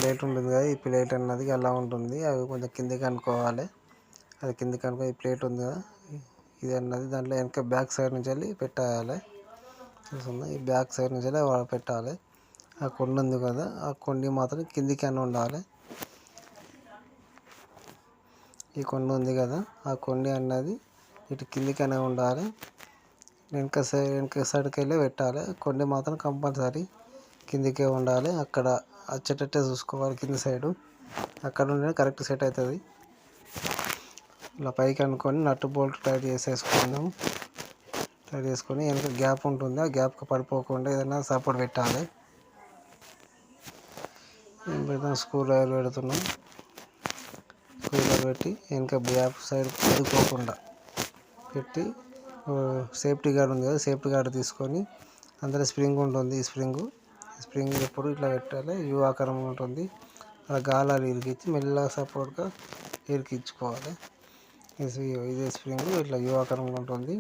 Plate ఉంటుంది కదా, ఈ ప్లేట్ అన్నది అలా ఉంటుంది. అవి కొంచెం కిందికి అనుకోవాలి. అది కిందికి అనుకో. ఈ ప్లేట్ ఉంది కదా, ఇది అన్నది దాంట్లో వెనక బ్యాక్ సైడ్ నుంచి వెళ్ళి పెట్టాలి. చూస్తుందా, ఈ బ్యాక్ సైడ్ నుంచి వెళ్ళి పెట్టాలి. ఆ కొండ ఉంది కదా, ఆ కొండి మాత్రం కిందికి అని ఉండాలి. ఈ కొండ ఉంది కదా, ఆ కొండి అన్నది ఇటు కిందికి అనే ఉండాలి. వెనక సైడ్కి వెళ్ళి పెట్టాలి. కొండి మాత్రం కంపల్సరీ కిందికే ఉండాలి. అక్కడ వచ్చేటట్టే చూసుకోవాలి. కింది సైడు అక్కడ ఉండే కరెక్ట్ సెట్ అవుతుంది. ఇలా పైకి అనుకొని నట్టు బోల్ట్ టైట్ చేసేసుకుందాం. టైట్ చేసుకొని వెనక గ్యాప్ ఉంటుంది, ఆ గ్యాప్కి పడిపోకుండా ఏదైనా సపోర్ట్ పెట్టాలి. ఏం పెడతాం, స్క్రూ డ్రైవర్ పెడుతున్నాం. స్క్రూ డ్రైవర్ పెట్టి వెనక గ్యాప్ సైడ్ పడిపోకుండా పెట్టి సేఫ్టీ గార్డ్ ఉంది కదా, సేఫ్టీ గార్డ్ తీసుకొని అందులో స్ప్రింగ్ ఉంటుంది. ఈ స్ప్రింగ్ ఎప్పుడు ఇట్లా పెట్టాలి. యూ ఆకారంలో ఉంటుంది. అలా గాలాలు ఇరికిచ్చి మెల్లగా సపోర్ట్గా ఇరికించుకోవాలి. ఇదే స్ప్రింగ్ ఇట్లా యూ ఆకారంలో ఉంటుంది.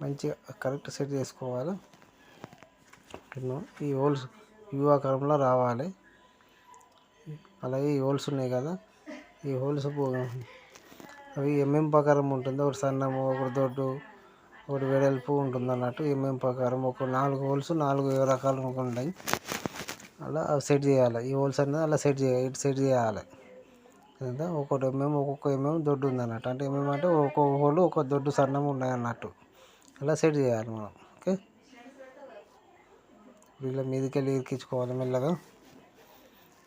మంచిగా కరెక్ట్ సెట్ చేసుకోవాలి. ఈ హోల్స్ యూ ఆకారంలో రావాలి. అలాగే ఈ హోల్స్ ఉన్నాయి కదా, ఈ హోల్స్ అవి ఎంఎం ప్రకారం ఉంటుంది. ఒకటి సన్నము, ఒకటి దొడ్డు, ఒకటి వెడల్పు ఉంటుంది అన్నట్టు. ఎంఎం ప్రకారం ఒక 4 హోల్స్ 4 రకాలు ఉంటాయి. అలా సెట్ చేయాలి. ఈ హోల్స్ అనేది అలా ఇటు సెట్ చేయాలి. ఒక్కొక్క ఎంఎం దొడ్డు ఉంది అన్నట్టు. అంటే ఎంఎం అంటే ఒక్కొక్క హోల్ ఒక దొడ్డు సన్నం ఉన్నాయి అన్నట్టు. అలా సెట్ చేయాలి మనం. ఓకే, ఇలా మీదకి వెళ్ళి ఇరికించుకోవాలి మెల్లగా.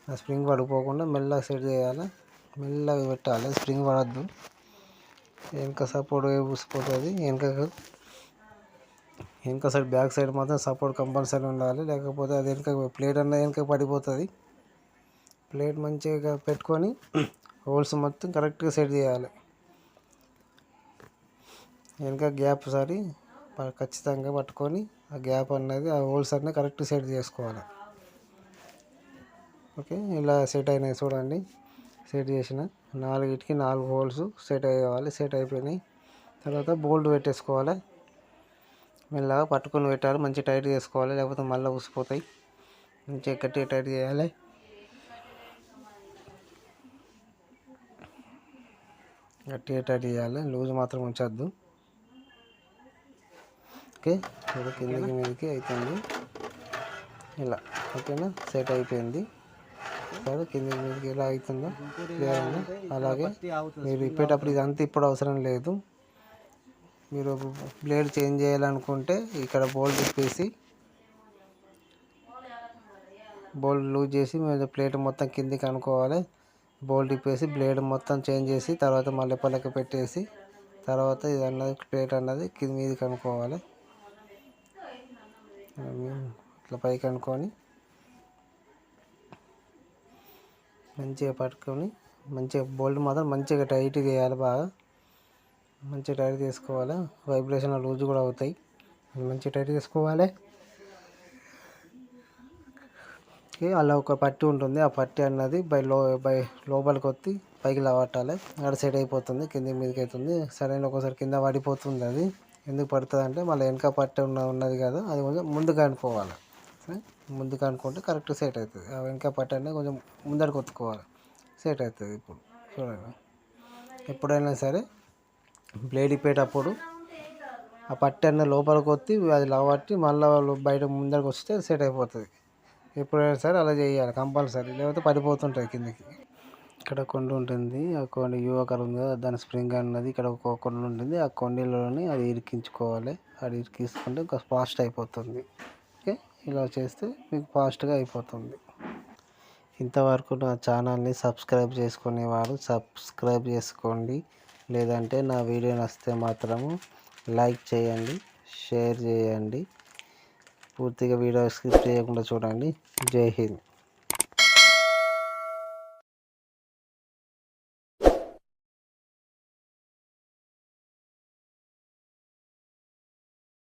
ఆ స్ప్రింగ్ పడిపోకుండా మెల్లగా సెట్ చేయాలి. మెల్లగా పెట్టాలి, స్ప్రింగ్ పడద్దు. వెనక సపోర్ట్ పూసిపోతుంది. వెనక సైడ్ బ్యాక్ సైడ్ మాత్రం సపోర్ట్ కంపల్సరీ ఉండాలి. లేకపోతే అది ప్లేట్ అన్నది వెనక పడిపోతుంది. ప్లేట్ మంచిగా పెట్టుకొని హోల్స్ మొత్తం కరెక్ట్గా సెట్ చేయాలి. వెనక గ్యాప్ సరి ఖచ్చితంగా పట్టుకొని ఆ గ్యాప్ అన్నది ఆ హోల్స్ అన్నీ కరెక్ట్ సెట్ చేసుకోవాలి. ఓకే, ఇలా సెట్ అయినాయి చూడండి. సెట్ చేసిన 4 హోల్స్ సెట్ అయ్యేవాలి. సెట్ అయిపోయినాయి. తర్వాత బోల్ట్ పెట్టేసుకోవాలి. మెల్లగా పట్టుకొని పెట్టాలి. మంచిగా టైట్ చేసుకోవాలి, లేకపోతే మళ్ళీ ఊసిపోతాయి. మంచిగా గట్టిగా టైట్ చేయాలి. గట్టిగా టైట్ చేయాలి, లూజ్ మాత్రం ఉంచొద్దు. ఓకే, కిందికి మీదకి అవుతుంది ఇలా. ఓకేనా, సెట్ అయిపోయింది. సరే, కిందికి మీదకి ఎలా అవుతుందో క్లియర్గా. అలాగే మీరు ఇప్పేటప్పుడు ఇదంతా ఇప్పుడు అవసరం లేదు. మీరు బ్లేడ్ చేంజ్ చేయాలనుకుంటే ఇక్కడ బోల్ట్ తిప్పేసి బోల్ట్ లూజ్ చేసి మీరు ప్లేట్ మొత్తం కిందికి అనుకోవాలి. బోల్ట్ తిప్పేసి బ్లేడ్ మొత్తం చేంజ్ చేసి తర్వాత మళ్ళీ పలక పెట్టేసి తర్వాత ఇది అన్నది ప్లేట్ అన్నది కింద మీదకి అనుకోవాలి. ఇట్లా పైకి అనుకొని మంచిగా పట్టుకొని మంచిగా బోల్ట్ మాత్రం మంచిగా టైట్గా వేయాలి. బాగా మంచిగా టైట్ చేసుకోవాలి. వైబ్రేషన్ లూజ్ కూడా అవుతాయి. మంచిగా టైట్ చేసుకోవాలి. అలా ఒక పట్టి ఉంటుంది. ఆ పట్టి అన్నది లోపలికి వచ్చి పైకి లావట్టాలి. అక్కడ సెట్ అయిపోతుంది. కింద మీదకి అవుతుంది. సరైన ఒకసారి కింద పడిపోతుంది. అది ఎందుకు పడుతుంది అంటే మళ్ళీ వెనక పట్టి ఉన్నది కదా, అది కొంచెం ముందుకు అనుకోవాలి. ముందుకు అనుకుంటే కరెక్ట్ సెట్ అవుతుంది. ఆ వెనక పట్టి అనేది కొంచెం ముందరికి ఒత్తుకోవాలి, సెట్ అవుతుంది. ఇప్పుడు చూడండి, ఎప్పుడైనా సరే బ్లేడ్ ఇప్పేటప్పుడు ఆ పట్టి అన్న లోపలికి వచ్చి అది లావట్టి మళ్ళీ బయట ముందరికి వస్తే సెట్ అయిపోతుంది. ఎప్పుడైనా సరే అలా చేయాలి కంపల్సరీ, లేకపోతే పడిపోతుంటాయి కిందకి. ఇక్కడ కొండ ఉంటుంది. ఆ కొండ యువకరం ఉంది కదా, దాని స్ప్రింగ్ అన్నది ఇక్కడ ఒక కొండ ఉంటుంది. ఆ కొండలోని అది ఇరికించుకోవాలి. అది ఇరికించుకుంటే ఇంకా ఫాస్ట్ అయిపోతుంది. ఓకే, ఇలా చేస్తే మీకు ఫాస్ట్గా అయిపోతుంది. ఇంతవరకు నా ఛానల్ని సబ్స్క్రైబ్ చేసుకునేవారు సబ్స్క్రైబ్ చేసుకోండి. లేదంటే నా వీడియో నచ్చితే మాత్రము లైక్ చేయండి, షేర్ చేయండి. పూర్తిగా వీడియో స్కిప్ చేయకుండా చూడండి. జై హింద్.